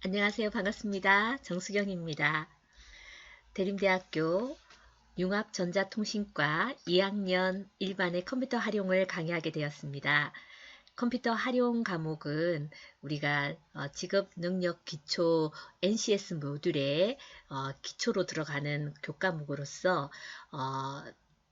안녕하세요. 반갑습니다. 정수경입니다. 대림대학교 융합전자통신과 2학년 일반의 컴퓨터 활용을 강의하게 되었습니다. 컴퓨터 활용 과목은 우리가 직업 능력 기초 NCS 모듈의 기초로 들어가는 교과목으로서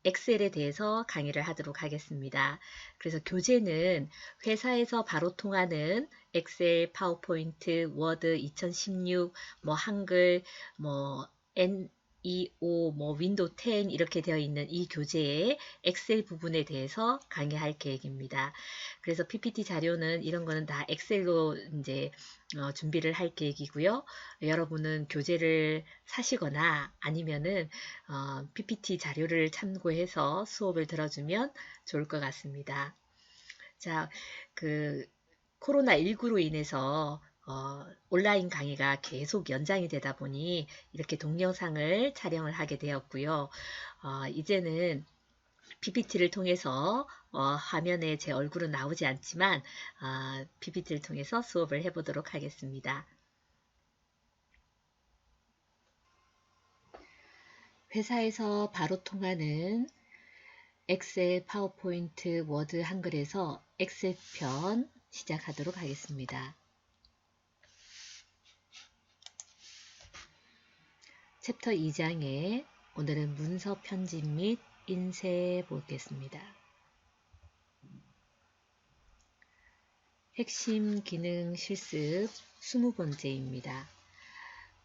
엑셀에 대해서 강의를 하도록 하겠습니다. 그래서 교재는 회사에서 바로 통하는 엑셀, 파워포인트, 워드 2016, 뭐 한글, 뭐 NEO, 뭐 윈도우 10 이렇게 되어 있는 이 교재의 엑셀 부분에 대해서 강의할 계획입니다. 그래서 PPT 자료는 이런 거는 다 엑셀로 이제 준비를 할 계획이고요. 여러분은 교재를 사시거나 아니면은 PPT 자료를 참고해서 수업을 들어주면 좋을 것 같습니다. 자, 그 코로나19로 인해서 온라인 강의가 계속 연장이 되다 보니 이렇게 동영상을 촬영을 하게 되었고요. 이제는 PPT를 통해서 화면에 제 얼굴은 나오지 않지만 PPT를 통해서 수업을 해보도록 하겠습니다. 회사에서 바로 통하는 엑셀, 파워포인트, 워드, 한글에서 엑셀 편 시작하도록 하겠습니다. 챕터 2장에 오늘은 문서 편집 및 인쇄 보겠습니다. 핵심 기능 실습 20번째입니다.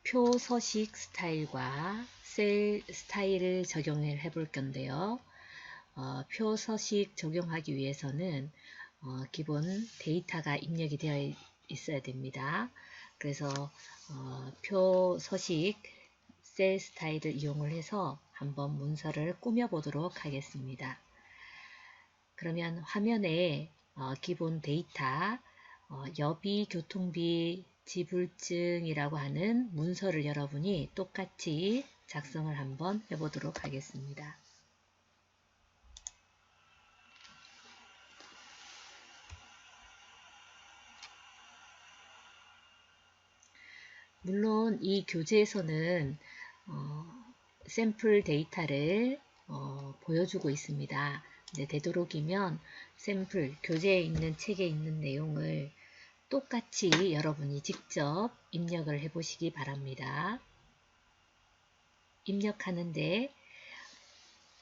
표 서식 스타일과 셀 스타일을 적용해 볼 건데요. 표 서식 적용하기 위해서는 기본 데이터가 입력이 되어 있어야 됩니다. 그래서 표 서식 셀 스타일을 이용을 해서 한번 문서를 꾸며 보도록 하겠습니다. 그러면 화면에 기본 데이터 여비, 교통비, 지불증이라고 하는 문서를 여러분이 똑같이 작성을 한번 해보도록 하겠습니다. 물론 이 교재에서는 샘플 데이터를 보여주고 있습니다. 근데 되도록이면 샘플, 교재에 있는 책에 있는 내용을 똑같이 여러분이 직접 입력을 해 보시기 바랍니다. 입력하는데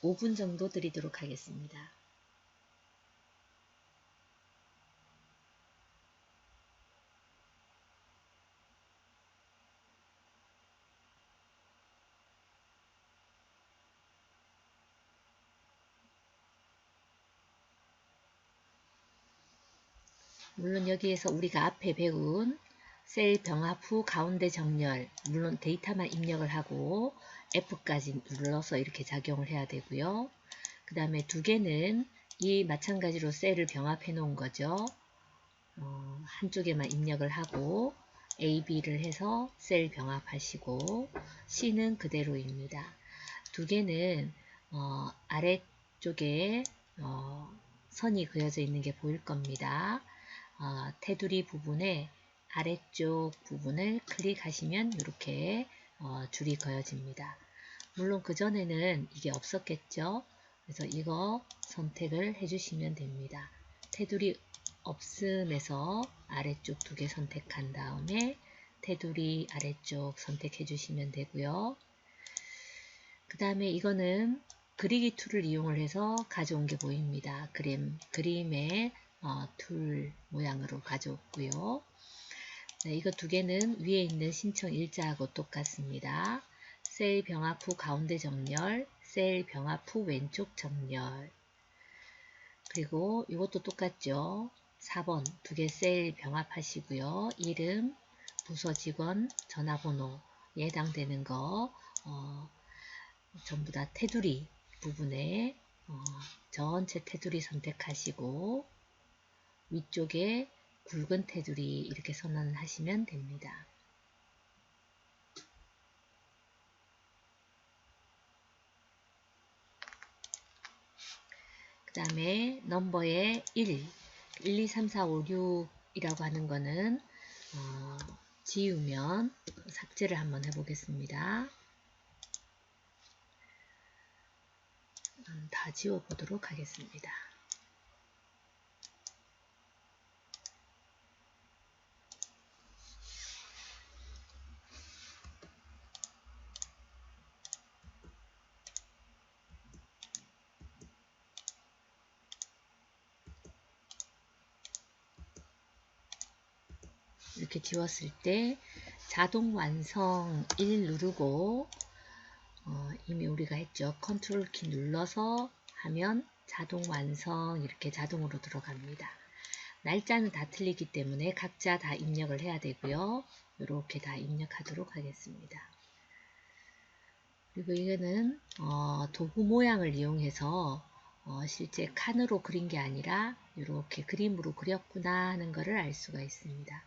5분 정도 드리도록 하겠습니다. 물론 여기에서 우리가 앞에 배운 셀 병합 후 가운데 정렬, 물론 데이터만 입력을 하고 F까지 눌러서 이렇게 작용을 해야 되고요. 그 다음에 두 개는 이 마찬가지로 셀을 병합해 놓은 거죠. 한쪽에만 입력을 하고 A, B를 해서 셀 병합하시고 C는 그대로입니다. 두 개는 아래쪽에 선이 그려져 있는 게 보일 겁니다. 테두리 부분에 아래쪽 부분을 클릭하시면 이렇게 줄이 그어집니다. 물론 그전에는 이게 없었겠죠. 그래서 이거 선택을 해주시면 됩니다. 테두리 없음에서 아래쪽 두 개 선택한 다음에 테두리 아래쪽 선택해 주시면 되고요. 그 다음에 이거는 그리기 툴을 이용을 해서 가져온 게 보입니다. 그림의 툴 모양으로 가져왔고요. 네, 이거 두 개는 위에 있는 신청 일자하고 똑같습니다. 셀 병합 후 가운데 정렬, 셀 병합 후 왼쪽 정렬. 그리고 이것도 똑같죠. 4번 두 개 셀 병합하시고요. 이름, 부서 직원, 전화번호에 해당되는 거 전부 다 테두리 부분에 전체 테두리 선택하시고 위쪽에 굵은 테두리 이렇게 선언하시면 됩니다. 그 다음에 넘버의 1, 2, 3, 4, 5, 6이라고 하는 거는 지우면 삭제를 한번 해보겠습니다. 다 지워보도록 하겠습니다. 이렇게 지웠을 때 자동 완성 1 누르고 이미 우리가 했죠. 컨트롤 키 눌러서 하면 자동 완성 이렇게 자동으로 들어갑니다. 날짜는 다 틀리기 때문에 각자 다 입력을 해야 되고요. 이렇게 다 입력하도록 하겠습니다. 그리고 이거는 도구 모양을 이용해서 실제 칸으로 그린 게 아니라 이렇게 그림으로 그렸구나 하는 것을 알 수가 있습니다.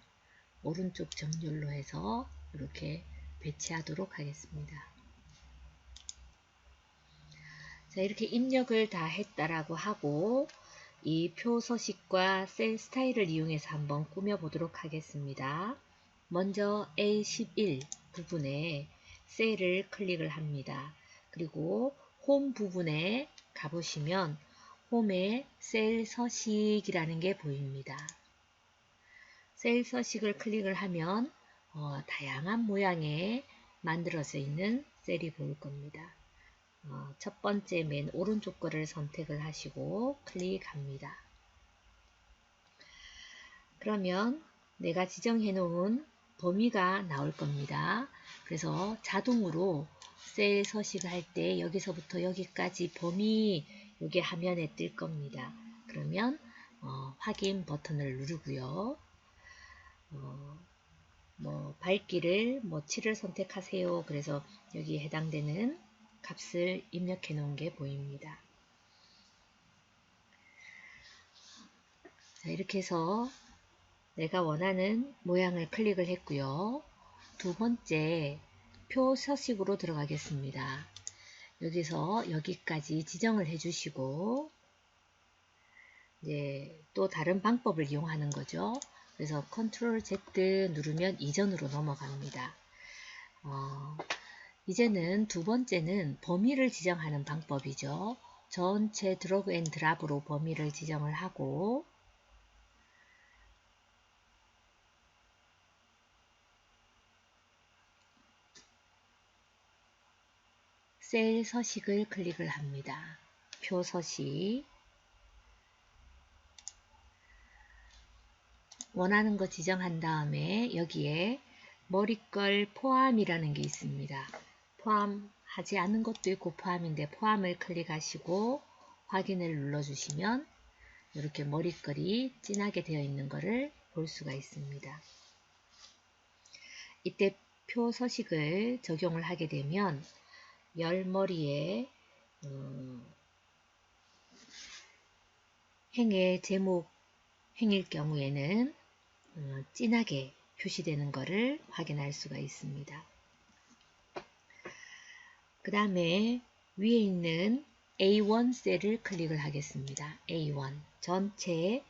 오른쪽 정렬로 해서 이렇게 배치하도록 하겠습니다. 자, 이렇게 입력을 다 했다라고 하고 이 표 서식과 셀 스타일을 이용해서 한번 꾸며 보도록 하겠습니다. 먼저 A11 부분에 셀을 클릭을 합니다. 그리고 홈 부분에 가보시면 홈에 셀 서식이라는 게 보입니다. 셀 서식을 클릭을 하면 다양한 모양의 만들어져 있는 셀이 보일 겁니다. 첫 번째 맨 오른쪽 거를 선택을 하시고 클릭합니다. 그러면 내가 지정해 놓은 범위가 나올 겁니다. 그래서 자동으로 셀 서식을 할 때 여기서부터 여기까지 범위 요게 화면에 뜰 겁니다. 그러면 확인 버튼을 누르고요. 밝기를 7을 선택하세요. 그래서 여기에 해당되는 값을 입력해 놓은 게 보입니다. 자, 이렇게 해서 내가 원하는 모양을 클릭을 했고요. 두 번째 표 서식으로 들어가겠습니다. 여기서 여기까지 지정을 해 주시고 이제 또 다른 방법을 이용하는 거죠. 그래서 컨트롤 Z 누르면 이전으로 넘어갑니다. 이제는 두 번째는 범위를 지정하는 방법이죠. 전체 드래그 앤 드랍으로 범위를 지정을 하고 셀 서식을 클릭을 합니다. 표 서식 원하는 거 지정한 다음에 여기에 머리걸 포함이라는 게 있습니다. 포함하지 않은 것도 있고 포함인데 포함을 클릭하시고 확인을 눌러주시면 이렇게 머리걸이 진하게 되어 있는 것을 볼 수가 있습니다. 이때 표 서식을 적용을 하게 되면 열머리에 행의 제목 행일 경우에는 진하게 표시되는 것을 확인할 수가 있습니다. 그 다음에 위에 있는 A1 셀을 클릭을 하겠습니다. A1 전체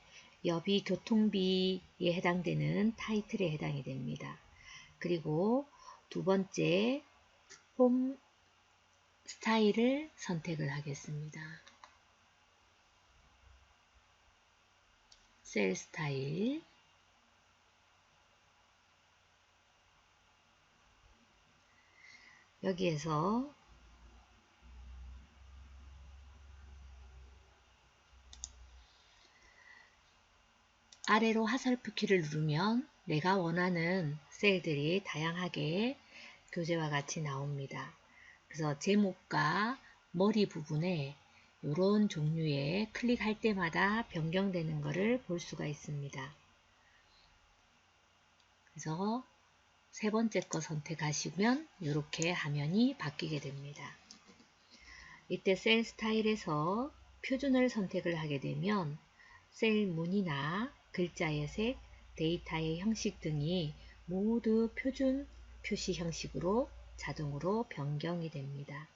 여비 교통비에 해당되는 타이틀에 해당이 됩니다. 그리고 두 번째 홈 스타일을 선택을 하겠습니다. 셀 스타일 여기에서 아래로 화살표 키를 누르면 내가 원하는 셀들이 다양하게 교재와 같이 나옵니다. 그래서 제목과 머리 부분에 이런 종류의 클릭할 때마다 변경되는 것을 볼 수가 있습니다. 그래서 세 번째 거 선택하시면 이렇게 화면이 바뀌게 됩니다. 이때 셀 스타일에서 표준을 선택을 하게 되면 셀 무늬나 글자의 색, 데이터의 형식 등이 모두 표준 표시 형식으로 자동으로 변경이 됩니다.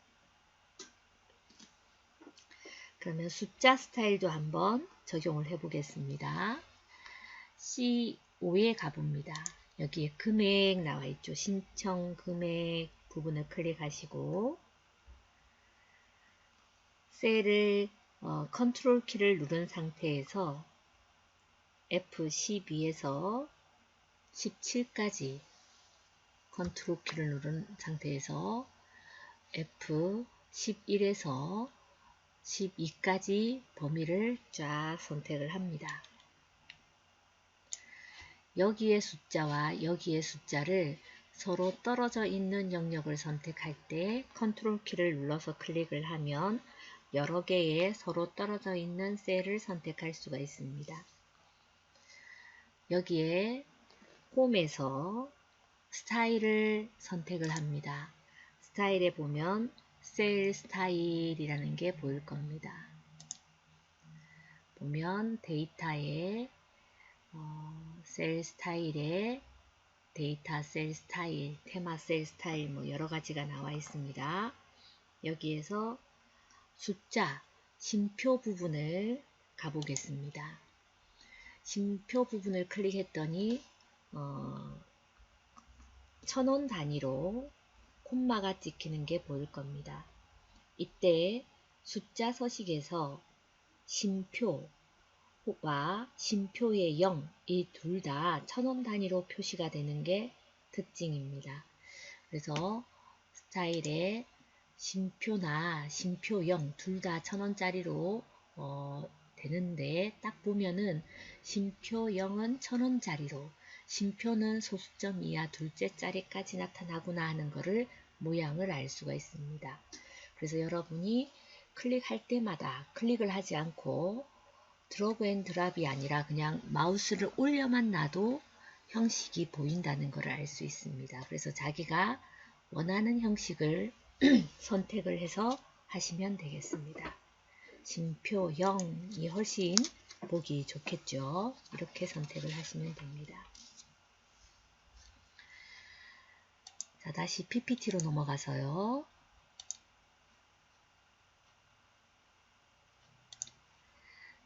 그러면 숫자 스타일도 한번 적용을 해 보겠습니다. C5에 가봅니다. 여기에 금액 나와 있죠. 신청 금액 부분을 클릭하시고 셀을 컨트롤 키를 누른 상태에서 F12에서 17까지 컨트롤 키를 누른 상태에서 F11에서 12까지 범위를 쫙 선택을 합니다. 여기의 숫자와 여기의 숫자를 서로 떨어져 있는 영역을 선택할 때 컨트롤 키를 눌러서 클릭을 하면 여러 개의 서로 떨어져 있는 셀을 선택할 수가 있습니다. 여기에 홈에서 스타일을 선택을 합니다. 스타일에 보면 셀 스타일이라는 게 보일 겁니다. 보면 데이터에 셀 스타일에 데이터 셀 스타일, 테마 셀 스타일 뭐 여러 가지가 나와 있습니다. 여기에서 숫자, 심표 부분을 가보겠습니다. 심표 부분을 클릭했더니 1000원 단위로 콤마가 찍히는 게 보일 겁니다. 이때 숫자 서식에서 심표와 심표의 0, 이 둘 다 1000원 단위로 표시가 되는 게 특징입니다. 그래서 스타일에 심표나 심표 0 둘 다 1000원짜리로 되는데 딱 보면은 심표 0은 1000원짜리로 심표는 소수점 이하 둘째 자리까지 나타나구나 하는 것을 모양을 알 수가 있습니다. 그래서 여러분이 클릭할 때마다 클릭을 하지 않고 드래그 앤 드랍이 아니라 그냥 마우스를 올려만 놔도 형식이 보인다는 것을 알 수 있습니다. 그래서 자기가 원하는 형식을 선택을 해서 하시면 되겠습니다. 심표 0이 훨씬 보기 좋겠죠. 이렇게 선택을 하시면 됩니다. 자, 다시 PPT로 넘어가서요.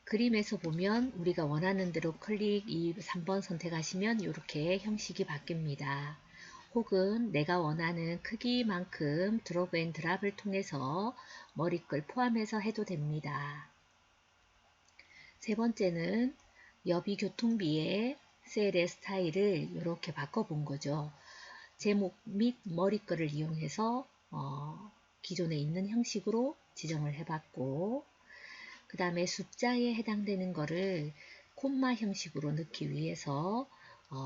그림에서 보면 우리가 원하는 대로 클릭 3번 선택하시면 이렇게 형식이 바뀝니다. 혹은 내가 원하는 크기만큼 드래그 앤 드랍을 통해서 머리글 포함해서 해도 됩니다. 세 번째는 여비 교통비의 셀의 스타일을 이렇게 바꿔본 거죠. 제목 및 머리글을 이용해서 기존에 있는 형식으로 지정을 해봤고, 그 다음에 숫자에 해당되는 거를 콤마 형식으로 넣기 위해서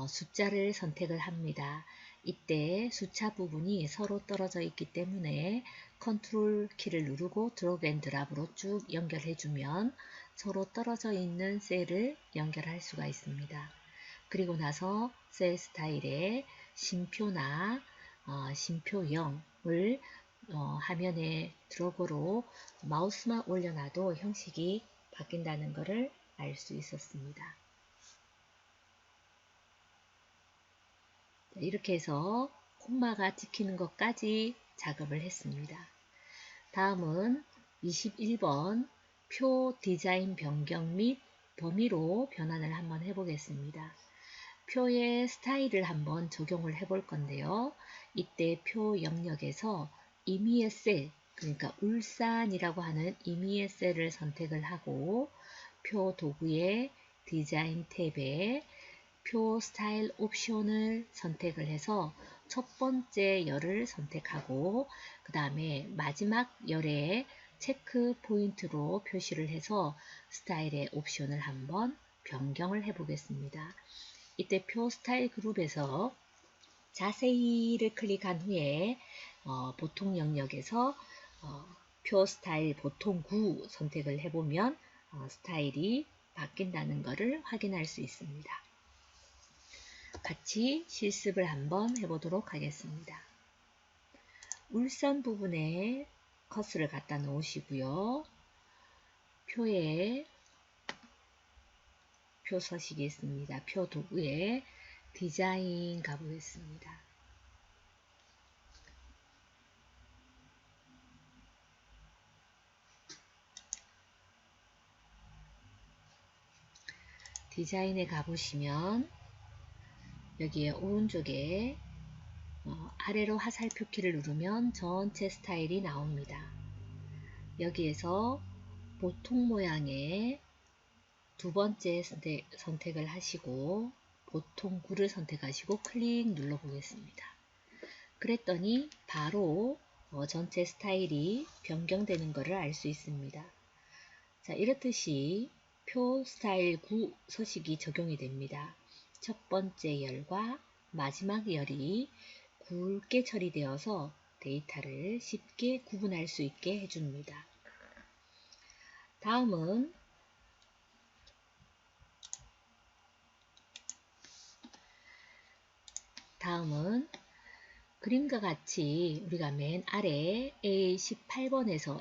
숫자를 선택을 합니다. 이때 숫자 부분이 서로 떨어져 있기 때문에 컨트롤 키를 누르고 드래그 앤 드랍으로 쭉 연결해주면 서로 떨어져 있는 셀을 연결할 수가 있습니다. 그리고 나서 셀 스타일에 심표나 심표형을 화면에 드래그로 마우스만 올려놔도 형식이 바뀐다는 것을 알 수 있었습니다. 이렇게 해서 콤마가 찍히는 것까지 작업을 했습니다. 다음은 21번 표 디자인 변경 및 범위로 변환을 한번 해보겠습니다. 표의 스타일을 한번 적용을 해볼 건데요. 이때 표 영역에서 임의의 셀, 그러니까 울산이라고 하는 임의의 셀을 선택을 하고 표 도구의 디자인 탭에 표 스타일 옵션을 선택을 해서 첫 번째 열을 선택하고 그 다음에 마지막 열에 체크 포인트로 표시를 해서 스타일의 옵션을 한번 변경을 해 보겠습니다. 이때 표 스타일 그룹에서 자세히를 클릭한 후에 보통 영역에서 표 스타일 보통 9 선택을 해보면 스타일이 바뀐다는 것을 확인할 수 있습니다. 같이 실습을 한번 해보도록 하겠습니다. 울산 부분에 커스를 갖다 놓으시고요. 표에 표 서식이 있습니다. 표 도구에 디자인 가보겠습니다. 디자인에 가보시면 여기에 오른쪽에 아래로 화살표 키를 누르면 전체 스타일이 나옵니다. 여기에서 보통 모양의 두 번째 선택을 하시고 보통 구를 선택하시고 클릭 눌러 보겠습니다. 그랬더니 바로 전체 스타일이 변경되는 것을 알 수 있습니다. 자, 이렇듯이 표 스타일 9 서식이 적용이 됩니다. 첫 번째 열과 마지막 열이 굵게 처리되어서 데이터를 쉽게 구분할 수 있게 해줍니다. 다음은 그림과 같이 우리가 맨 아래 A18번에서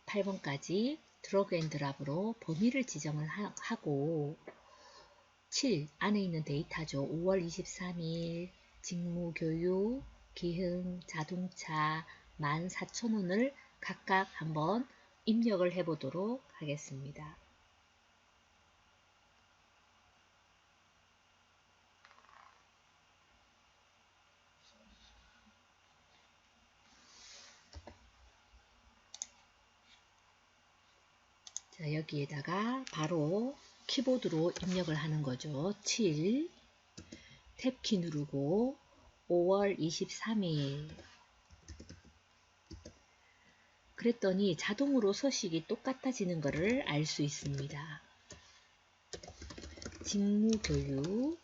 F18번까지 드래그 앤 드랍으로 범위를 지정을 하고 7 안에 있는 데이터죠. 5월 23일 직무교육, 기흥, 자동차 14,000원을 각각 한번 입력을 해 보도록 하겠습니다. 자, 여기에다가 바로 키보드로 입력을 하는 거죠. 7 탭키 누르고 5월 23일 그랬더니 자동으로 서식이 똑같아지는 것을 알 수 있습니다. 직무교육,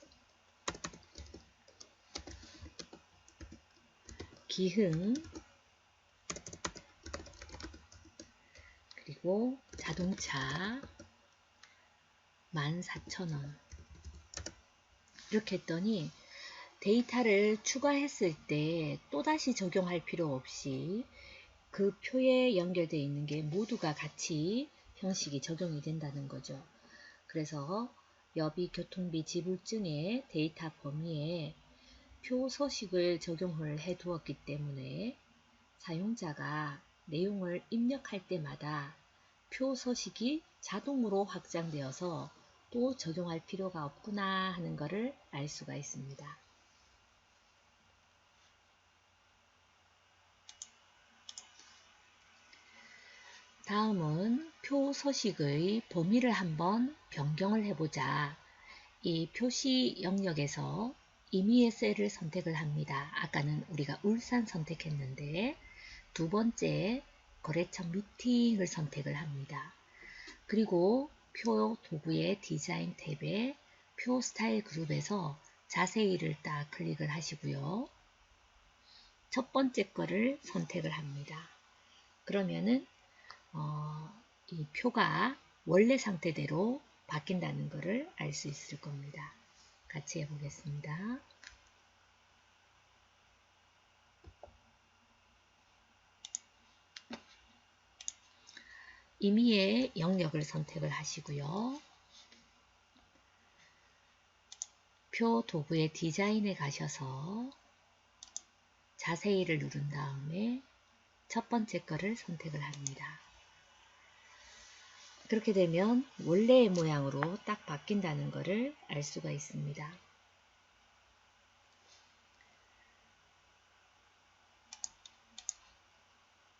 기흥, 그리고 자동차 14,000원 이렇게 했더니 데이터를 추가했을 때 또다시 적용할 필요 없이 그 표에 연결되어 있는 게 모두가 같이 형식이 적용이 된다는 거죠. 그래서 여비 교통비 지불증의 데이터 범위에 표 서식을 적용을 해 두었기 때문에 사용자가 내용을 입력할 때마다 표 서식이 자동으로 확장되어서 또 적용할 필요가 없구나 하는 것을 알 수가 있습니다. 다음은 표 서식의 범위를 한번 변경을 해보자. 이 표시 영역에서 임의의 셀을 선택을 합니다. 아까는 우리가 울산 선택했는데 두 번째 거래처 미팅을 선택을 합니다. 그리고 표 도구의 디자인 탭에 표 스타일 그룹에서 자세히를 딱 클릭을 하시고요. 첫 번째 거를 선택을 합니다. 그러면은 이 표가 원래 상태대로 바뀐다는 것을 알 수 있을 겁니다. 같이 해보겠습니다. 임의의 영역을 선택을 하시고요. 표 도구의 디자인에 가셔서 자세히를 누른 다음에 첫 번째 거를 선택을 합니다. 그렇게 되면 원래의 모양으로 딱 바뀐다는 것을 알 수가 있습니다.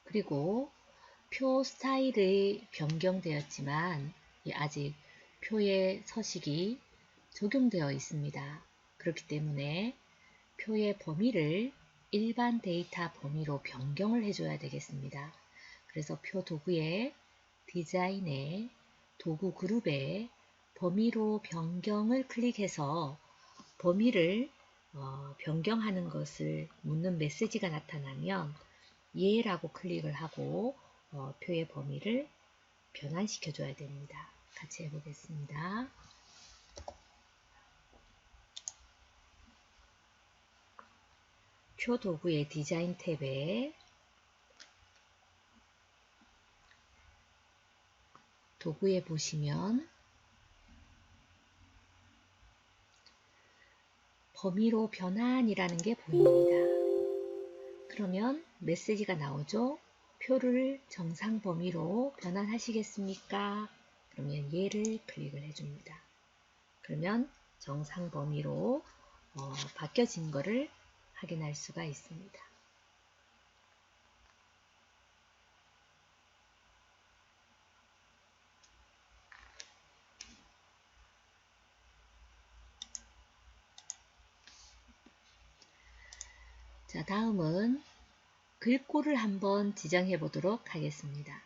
그리고 표 스타일이 변경되었지만 아직 표의 서식이 적용되어 있습니다. 그렇기 때문에 표의 범위를 일반 데이터 범위로 변경을 해줘야 되겠습니다. 그래서 표 도구의 디자인에 도구 그룹에 범위로 변경을 클릭해서 범위를 변경하는 것을 묻는 메시지가 나타나면 예라고 클릭을 하고 표의 범위를 변환시켜 줘야 됩니다. 같이 해보겠습니다. 표 도구의 디자인 탭에 도구에 보시면 범위로 변환이라는 게 보입니다. 그러면 메시지가 나오죠. 표를 정상 범위로 변환하시겠습니까? 그러면 얘를 클릭을 해줍니다. 그러면 정상 범위로 바뀌어진 거를 확인할 수가 있습니다. 자, 다음은 글꼴을 한번 지정해 보도록 하겠습니다.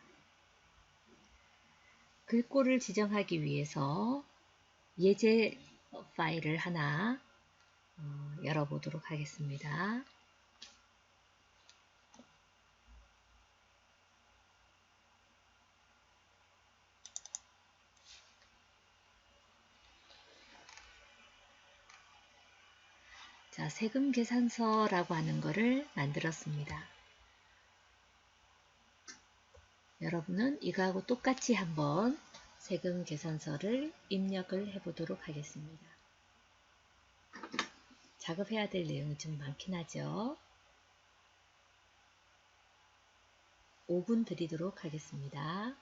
글꼴을 지정하기 위해서 예제 파일을 하나 열어보도록 하겠습니다. 자, 세금 계산서라고 하는 것을 만들었습니다. 여러분은 이거하고 똑같이 한번 세금 계산서를 입력을 해 보도록 하겠습니다. 작업해야 될 내용이 좀 많긴 하죠. 5분 드리도록 하겠습니다.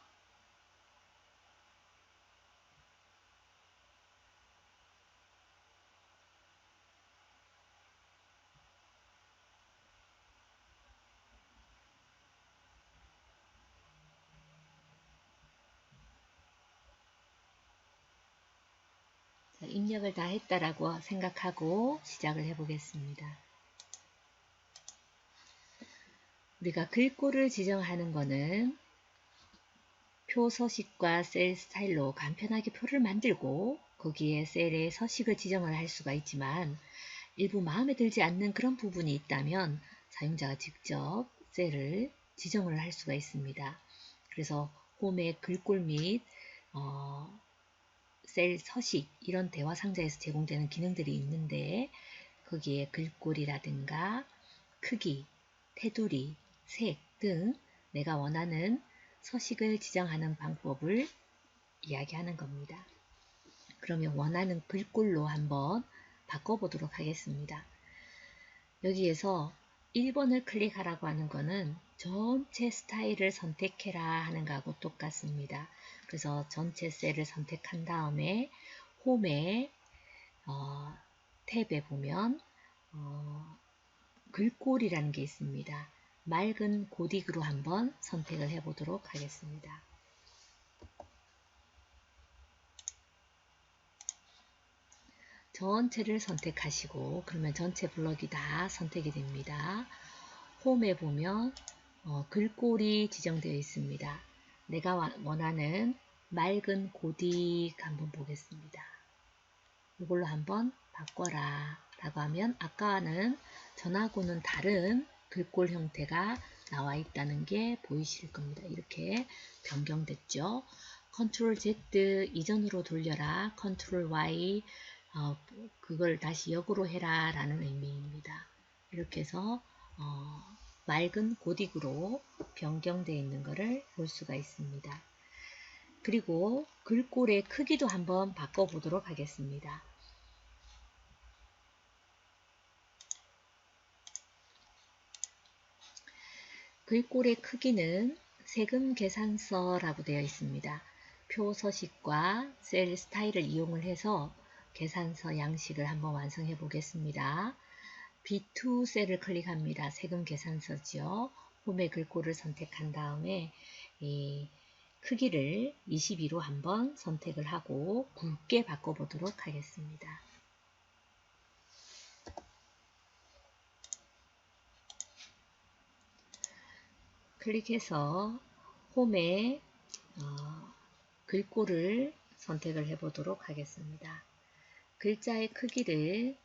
자, 입력을 다 했다라고 생각하고 시작을 해 보겠습니다. 우리가 글꼴을 지정하는 거는 표 서식과 셀 스타일로 간편하게 표를 만들고 거기에 셀에 서식을 지정을 할 수가 있지만 일부 마음에 들지 않는 그런 부분이 있다면 사용자가 직접 셀을 지정을 할 수가 있습니다. 그래서 홈의 글꼴 및 셀 서식 이런 대화 상자에서 제공되는 기능들이 있는데 거기에 글꼴이라든가 크기, 테두리, 색 등 내가 원하는 서식을 지정하는 방법을 이야기하는 겁니다. 그러면 원하는 글꼴로 한번 바꿔보도록 하겠습니다. 여기에서 1번을 클릭하라고 하는 것은 전체 스타일을 선택해라 하는 것하고 똑같습니다. 그래서 전체 셀을 선택한 다음에 홈에 탭에 보면 글꼴이라는 게 있습니다. 맑은 고딕으로 한번 선택을 해 보도록 하겠습니다. 전체를 선택하시고 그러면 전체 블럭이 다 선택이 됩니다. 홈에 보면 글꼴이 지정되어 있습니다. 내가 원하는 맑은 고딕 한번 보겠습니다. 이걸로 한번 바꿔라 라고 하면 아까는 전하고는 다른 글꼴 형태가 나와 있다는 게 보이실 겁니다. 이렇게 변경됐죠. 컨트롤 Z 이전으로 돌려라, 컨트롤 Y 그걸 다시 역으로 해라 라는 의미입니다. 이렇게 해서 맑은 고딕으로 변경되어 있는 것을 볼 수가 있습니다. 그리고 글꼴의 크기도 한번 바꿔보도록 하겠습니다. 글꼴의 크기는 세금 계산서라고 되어 있습니다. 표 서식과 셀 스타일을 이용을 해서 계산서 양식을 한번 완성해 보겠습니다. B2 셀을 클릭합니다. 세금 계산서죠. 홈의 글꼴을 선택한 다음에 이 크기를 22로 한번 선택을 하고 굵게 바꿔보도록 하겠습니다. 클릭해서 홈에 글꼴을 선택을 해 보도록 하겠습니다. 글자의 크기를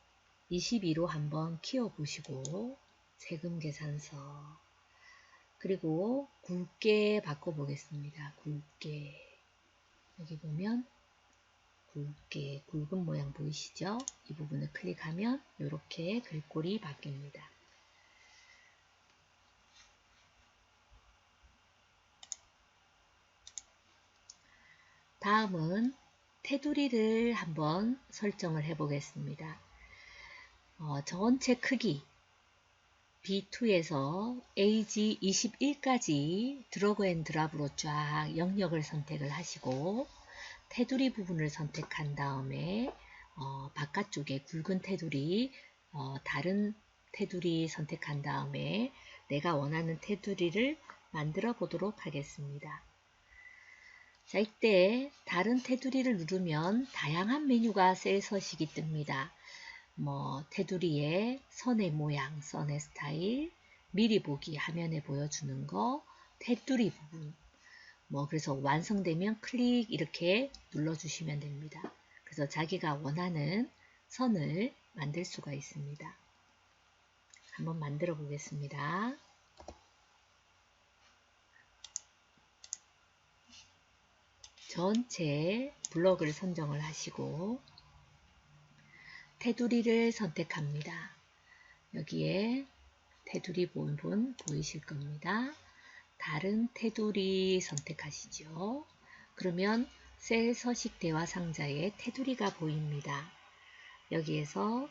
22로 한번 키워 보시고 세금 계산서 그리고 굵게 바꿔 보겠습니다. 굵게 여기 보면 굵게 굵은 모양 보이시죠? 이 부분을 클릭하면 이렇게 글꼴이 바뀝니다. 다음은 테두리를 한번 설정을 해 보겠습니다. 전체 크기 B2에서 AG21까지 드래그 앤 드랍으로 쫙 영역을 선택을 하시고 테두리 부분을 선택한 다음에 바깥쪽에 굵은 테두리, 다른 테두리 선택한 다음에 내가 원하는 테두리를 만들어 보도록 하겠습니다. 자, 이때 다른 테두리를 누르면 다양한 메뉴가 셀 서식이 뜹니다. 테두리의 선의 모양, 선의 스타일, 미리 보기, 화면에 보여주는 거, 테두리 부분. 그래서 완성되면 클릭 이렇게 눌러주시면 됩니다. 그래서 자기가 원하는 선을 만들 수가 있습니다. 한번 만들어 보겠습니다. 전체 블럭을 선정을 하시고 테두리를 선택합니다. 여기에 테두리 부분 보이실 겁니다. 다른 테두리 선택하시죠. 그러면 셀 서식 대화 상자에 테두리가 보입니다. 여기에서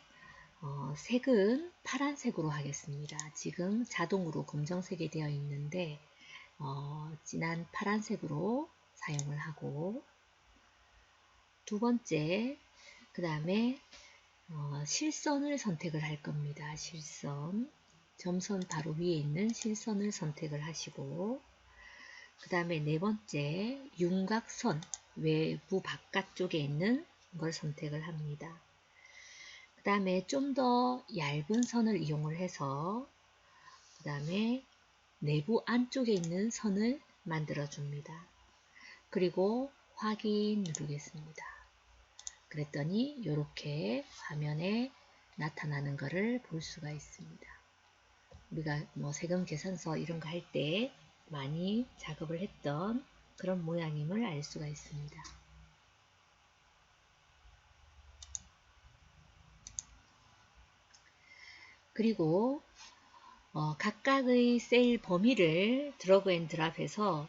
색은 파란색으로 하겠습니다. 지금 자동으로 검정색이 되어 있는데 진한 파란색으로 사용을 하고, 두 번째, 그 다음에 실선을 선택을 할 겁니다. 실선, 점선 바로 위에 있는 실선을 선택을 하시고, 그 다음에 네 번째, 윤곽선, 외부 바깥쪽에 있는 걸 선택을 합니다. 그 다음에 좀 더 얇은 선을 이용을 해서 그 다음에 내부 안쪽에 있는 선을 만들어 줍니다. 그리고 확인 누르겠습니다. 그랬더니 이렇게 화면에 나타나는 것을 볼 수가 있습니다. 우리가 세금 계산서 이런 거 할 때 많이 작업을 했던 그런 모양임을 알 수가 있습니다. 그리고 각각의 셀 범위를 드래그 앤 드랍해서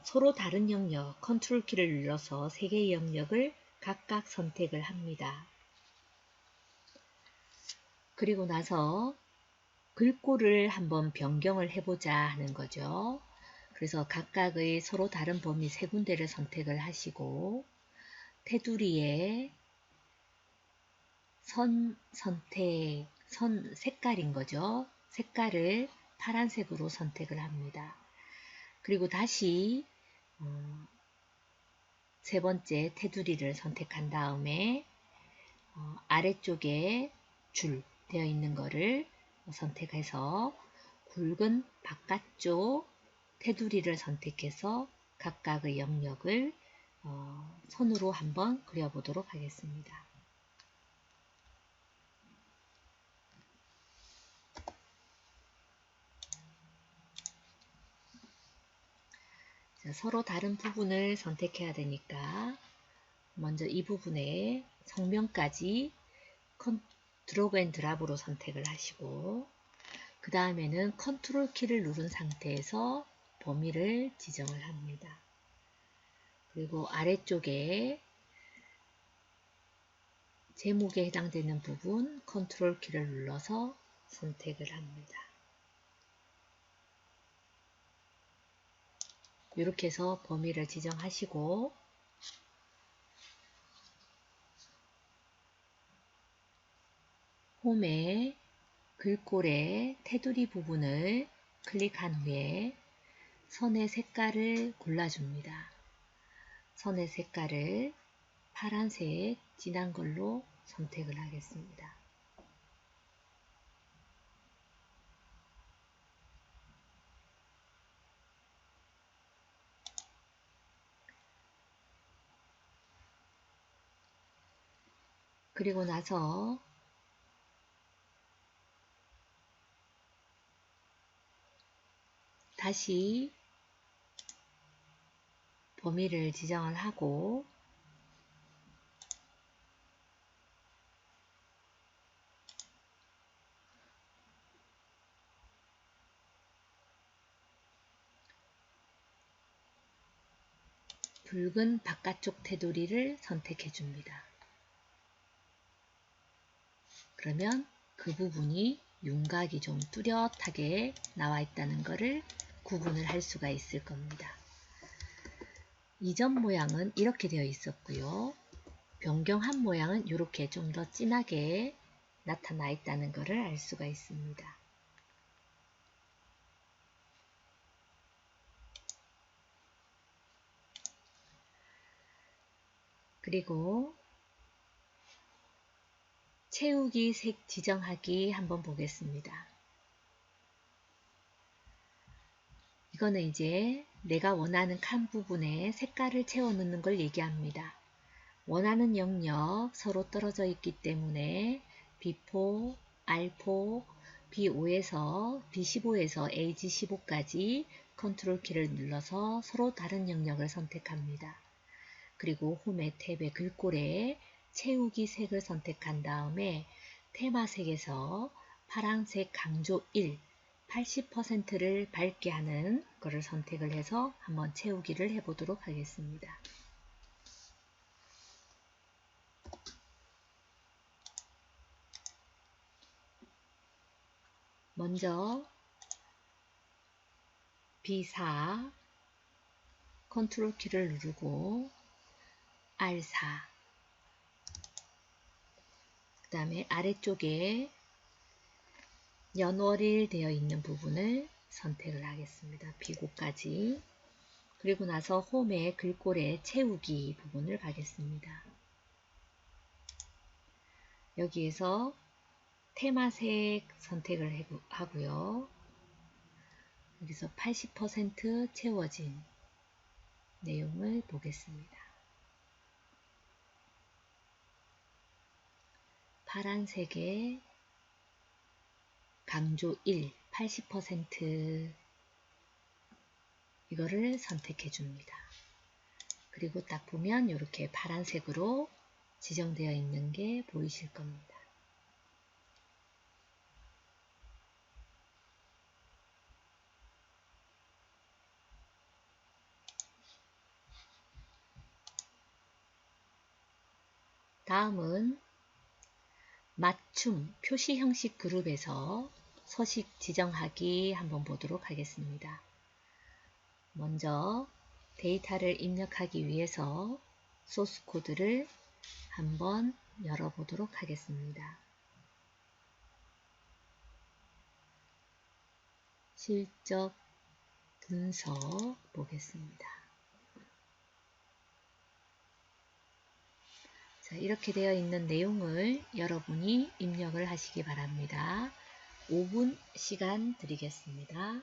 서로 다른 영역, 컨트롤 키를 눌러서 3개의 영역을 각각 선택을 합니다. 그리고 나서 글꼴을 한번 변경을 해보자 하는 거죠. 그래서 각각의 서로 다른 범위 3군데를 선택을 하시고 테두리에 선 선택, 선 색깔인 거죠. 색깔을 파란색으로 선택을 합니다. 그리고 다시 세 번째 테두리를 선택한 다음에 아래쪽에 줄 되어 있는 거를 선택해서 굵은 바깥쪽 테두리를 선택해서 각각의 영역을 선으로 한번 그려보도록 하겠습니다. 자, 서로 다른 부분을 선택해야 되니까 먼저 이 부분에 성명까지 드래그 앤 드랍으로 선택을 하시고, 그 다음에는 컨트롤 키를 누른 상태에서 범위를 지정을 합니다. 그리고 아래쪽에 제목에 해당되는 부분 컨트롤 키를 눌러서 선택을 합니다. 이렇게 해서 범위를 지정하시고 홈에 글꼴의 테두리 부분을 클릭한 후에 선의 색깔을 골라줍니다. 선의 색깔을 파란색 진한 걸로 선택을 하겠습니다. 그리고 나서 다시 범위를 지정을 하고 붉은 바깥쪽 테두리를 선택해 줍니다. 그러면 그 부분이 윤곽이 좀 뚜렷하게 나와 있다는 것을 구분을 할 수가 있을 겁니다. 이전 모양은 이렇게 되어 있었고요. 변경한 모양은 이렇게 좀 더 진하게 나타나 있다는 것을 알 수가 있습니다. 그리고 채우기 색 지정하기 한번 보겠습니다. 이거는 이제 내가 원하는 칸 부분에 색깔을 채워 넣는 걸 얘기합니다. 원하는 영역 서로 떨어져 있기 때문에 B4, R4, B5에서 B15에서 AG15까지 컨트롤 키를 눌러서 서로 다른 영역을 선택합니다. 그리고 홈의 탭의 글꼴에 채우기 색을 선택한 다음에 테마색에서 파란색 강조 1, 80%를 밝게 하는 것을 선택을 해서 한번 채우기를 해보도록 하겠습니다. 먼저 B4 컨트롤 키를 누르고 R4 그 다음에 아래쪽에 연월일 되어 있는 부분을 선택을 하겠습니다. B5까지. 그리고 나서 홈의 글꼴에 채우기 부분을 가겠습니다. 여기에서 테마색 선택을 하고요. 여기서 80% 채워진 내용을 보겠습니다. 파란색의 강조 1, 80% 이거를 선택해 줍니다. 그리고 딱 보면 이렇게 파란색으로 지정되어 있는 게 보이실 겁니다. 다음은 맞춤 표시 형식 그룹에서 서식 지정하기 한번 보도록 하겠습니다. 먼저 데이터를 입력하기 위해서 소스 코드를 한번 열어보도록 하겠습니다. 실적 분석 보겠습니다. 자, 이렇게 되어 있는 내용을 여러분이 입력을 하시기 바랍니다. 5분 시간 드리겠습니다.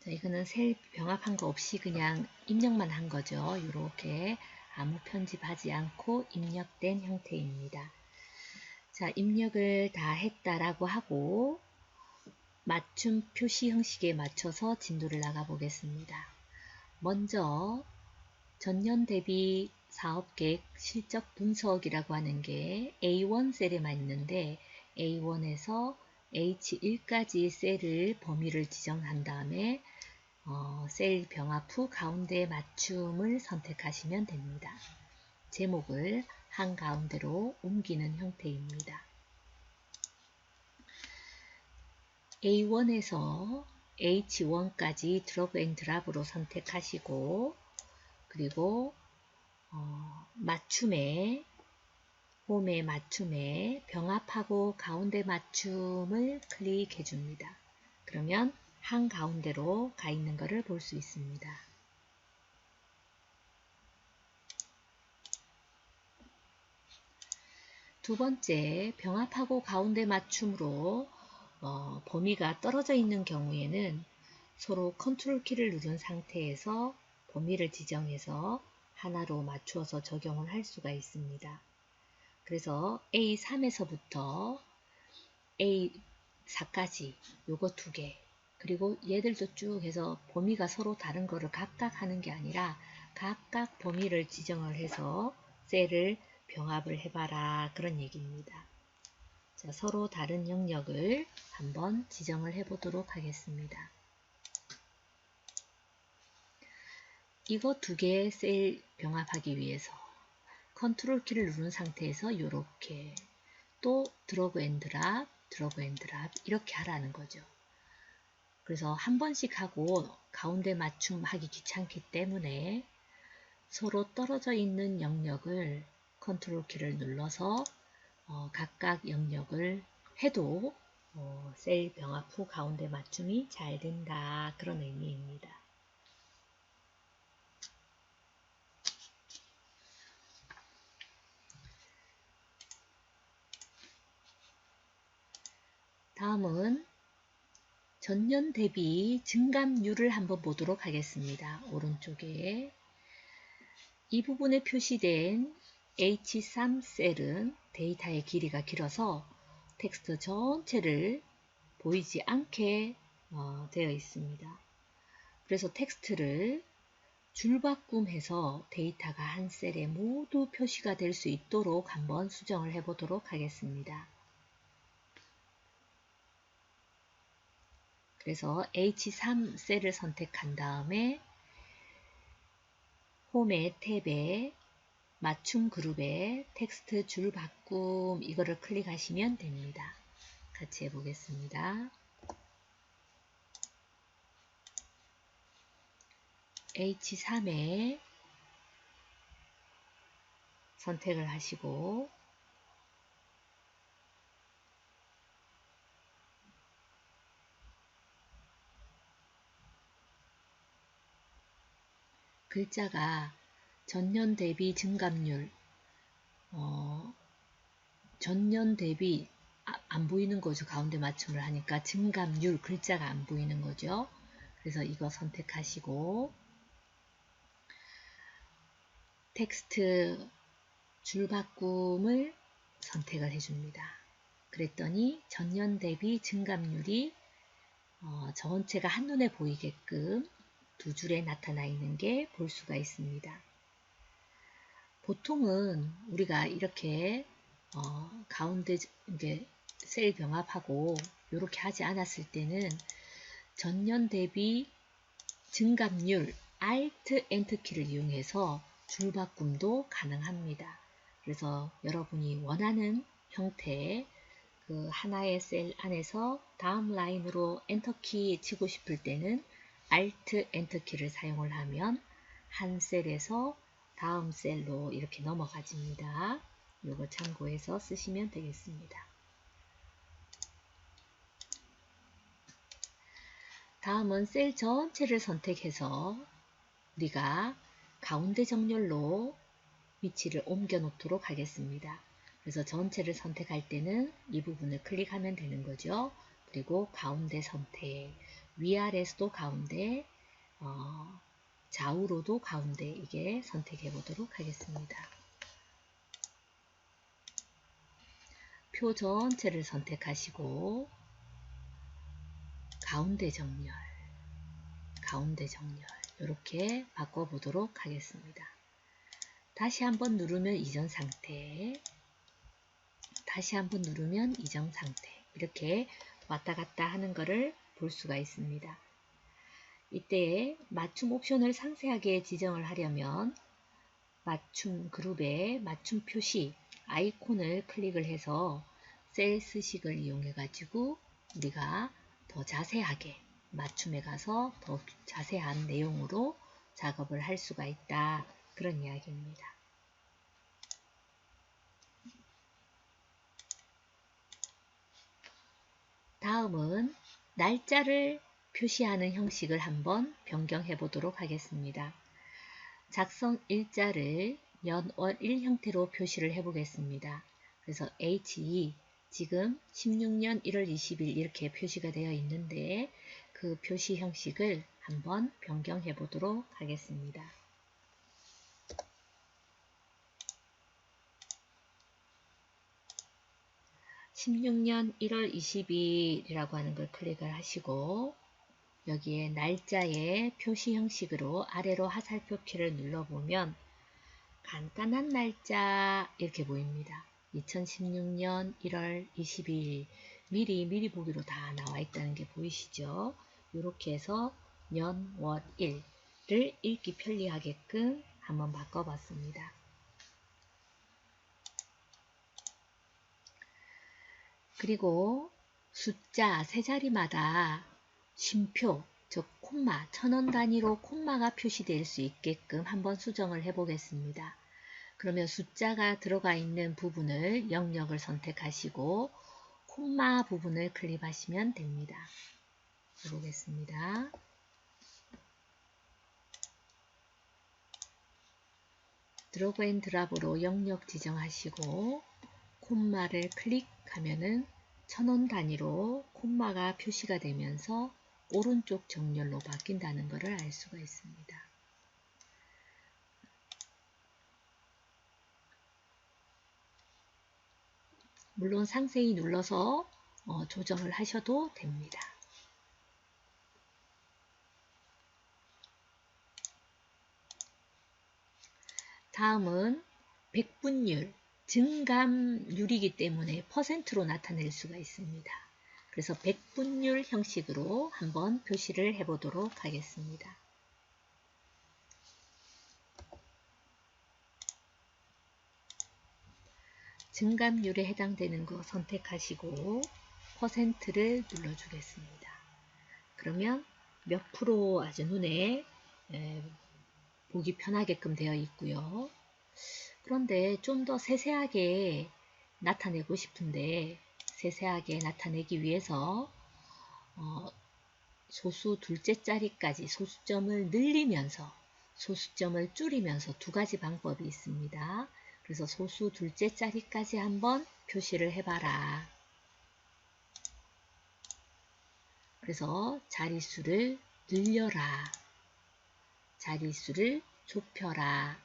자, 이거는 셀 병합한 거 없이 그냥 입력만 한 거죠. 이렇게 아무 편집하지 않고 입력된 형태입니다. 자, 입력을 다 했다라고 하고 맞춤 표시 형식에 맞춰서 진도를 나가 보겠습니다. 먼저 전년 대비 사업계획 실적 분석이라고 하는 게 A1 셀에만 있는데 A1에서 H1까지 셀을 범위를 지정한 다음에 셀 병합 후 가운데 맞춤을 선택하시면 됩니다. 제목을 한가운데로 옮기는 형태입니다. A1에서 H1까지 드래그 앤 드랍으로 선택하시고 그리고 맞춤에 홈의 맞춤에 병합하고 가운데 맞춤을 클릭해 줍니다. 그러면 한가운데로 가 있는 것을 볼 수 있습니다. 두 번째, 병합하고 가운데 맞춤으로 범위가 떨어져 있는 경우에는 서로 컨트롤 키를 누른 상태에서 범위를 지정해서 하나로 맞추어서 적용을 할 수가 있습니다. 그래서 A3에서부터 A4까지 요거 두 개, 그리고 얘들도 쭉 해서 범위가 서로 다른 거를 각각 하는 게 아니라 각각 범위를 지정을 해서 셀을 병합을 해봐라 그런 얘기입니다. 자, 서로 다른 영역을 한번 지정을 해 보도록 하겠습니다. 이거 두 개 셀 병합하기 위해서 컨트롤 키를 누른 상태에서 이렇게 또 드래그 앤 드랍, 드래그 앤 드랍 이렇게 하라는 거죠. 그래서 한 번씩 하고 가운데 맞춤하기 귀찮기 때문에 서로 떨어져 있는 영역을 컨트롤 키를 눌러서 각각 영역을 해도 셀 병합 후 가운데 맞춤이 잘 된다, 그런 의미입니다. 다음은 전년 대비 증감률을 한번 보도록 하겠습니다. 오른쪽에 이 부분에 표시된 H3 셀은 데이터의 길이가 길어서 텍스트 전체를 보이지 않게 되어 있습니다. 그래서 텍스트를 줄바꿈해서 데이터가 한 셀에 모두 표시가 될 수 있도록 한번 수정을 해 보도록 하겠습니다. 그래서 H3 셀을 선택한 다음에 홈의 탭에 맞춤 그룹에 텍스트 줄 바꿈 이거를 클릭하시면 됩니다. 같이 해보겠습니다. H3에 선택을 하시고 글자가 전년 대비 증감률 전년 대비 안 보이는 거죠. 가운데 맞춤을 하니까 증감률 글자가 안 보이는 거죠. 그래서 이거 선택하시고 텍스트 줄바꿈을 선택을 해줍니다. 그랬더니 전년 대비 증감률이 전체가 한눈에 보이게끔 두 줄에 나타나 있는 게 볼 수가 있습니다. 보통은 우리가 이렇게 가운데 이게 셀 병합하고 이렇게 하지 않았을 때는 전년 대비 증감률 Alt Enter 키를 이용해서 줄바꿈도 가능합니다. 그래서 여러분이 원하는 형태의 그 하나의 셀 안에서 다음 라인으로 엔터키 치고 싶을 때는 Alt Enter 키를 사용을 하면 한 셀에서 다음 셀로 이렇게 넘어가집니다. 이거 참고해서 쓰시면 되겠습니다. 다음은 셀 전체를 선택해서 우리가 가운데 정렬로 위치를 옮겨 놓도록 하겠습니다. 그래서 전체를 선택할 때는 이 부분을 클릭하면 되는 거죠. 그리고 가운데 선택, 위아래에서도 가운데, 좌우로도 가운데 이게 선택해 보도록 하겠습니다. 표 전체를 선택하시고 가운데 정렬, 가운데 정렬 이렇게 바꿔보도록 하겠습니다. 다시 한번 누르면 이전 상태, 다시 한번 누르면 이전 상태 이렇게 왔다 갔다 하는 것을 볼 수가 있습니다. 이때 맞춤 옵션을 상세하게 지정을 하려면 맞춤 그룹에 맞춤 표시 아이콘을 클릭을 해서 셀 스식을 이용해 가지고 우리가 더 자세하게 맞춤에 가서 더 자세한 내용으로 작업을 할 수가 있다, 그런 이야기입니다. 다음은 날짜를 표시하는 형식을 한번 변경해 보도록 하겠습니다. 작성 일자를 연, 월, 일 형태로 표시를 해 보겠습니다. 그래서 HE 지금 16년 1월 20일 이렇게 표시가 되어 있는데 그 표시 형식을 한번 변경해 보도록 하겠습니다. 16년 1월 20일이라고 하는 걸 클릭을 하시고 여기에 날짜의 표시 형식으로 아래로 화살표 키를 눌러보면 간단한 날짜 이렇게 보입니다. 2016년 1월 20일 미리 보기로 다 나와 있다는 게 보이시죠? 이렇게 해서 년, 월, 일 읽기 편리하게끔 한번 바꿔봤습니다. 그리고 숫자 세 자리마다 쉼표, 즉 콤마, 1000원 단위로 콤마가 표시될 수 있게끔 한번 수정을 해 보겠습니다. 그러면 숫자가 들어가 있는 부분을 영역을 선택하시고 콤마 부분을 클릭하시면 됩니다. 해보겠습니다. 드래그 앤 드랍으로 영역 지정하시고 콤마를 클릭하면은 1000원 단위로 콤마가 표시가 되면서 오른쪽 정렬로 바뀐다는 것을 알 수가 있습니다. 물론 상세히 눌러서 조정을 하셔도 됩니다. 다음은 백분율, 증감률이기 때문에 퍼센트로 나타낼 수가 있습니다. 그래서 백분율 형식으로 한번 표시를 해 보도록 하겠습니다. 증감률에 해당되는 거 선택하시고 퍼센트를 눌러주겠습니다. 그러면 몇 프로 아주 눈에 보기 편하게끔 되어 있고요. 그런데 좀 더 세세하게 나타내고 싶은데 세세하게 나타내기 위해서 소수 둘째 자리까지 소수점을 늘리면서 소수점을 줄이면서 두 가지 방법이 있습니다. 그래서 소수 둘째 자리까지 한번 표시를 해봐라. 그래서 자릿수를 늘려라. 자릿수를 좁혀라.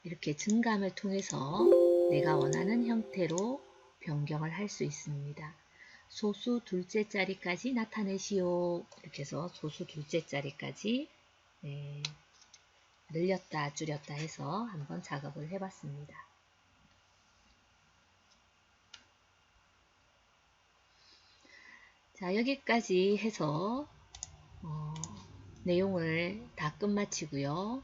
이렇게 증감을 통해서 내가 원하는 형태로 변경을 할 수 있습니다. 소수 둘째 자리까지 나타내시오. 이렇게 해서 소수 둘째 자리까지 늘렸다 줄였다 해서 한번 작업을 해봤습니다. 자, 여기까지 해서 내용을 다 끝마치고요.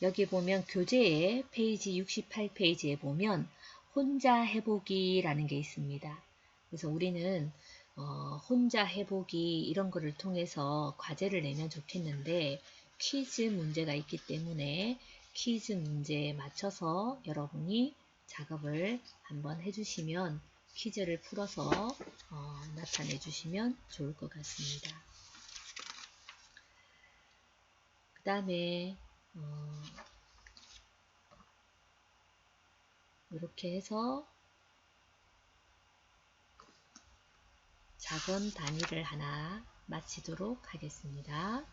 여기 보면 교재의 페이지 68페이지에 보면 혼자 해보기라는 게 있습니다. 그래서 우리는 혼자 해보기 이런 거를 통해서 과제를 내면 좋겠는데 퀴즈 문제가 있기 때문에 퀴즈 문제에 맞춰서 여러분이 작업을 한번 해주시면 퀴즈를 풀어서 나타내 주시면 좋을 것 같습니다. 그 다음에 이렇게 해서 작은 단위를 하나 마치도록 하겠습니다.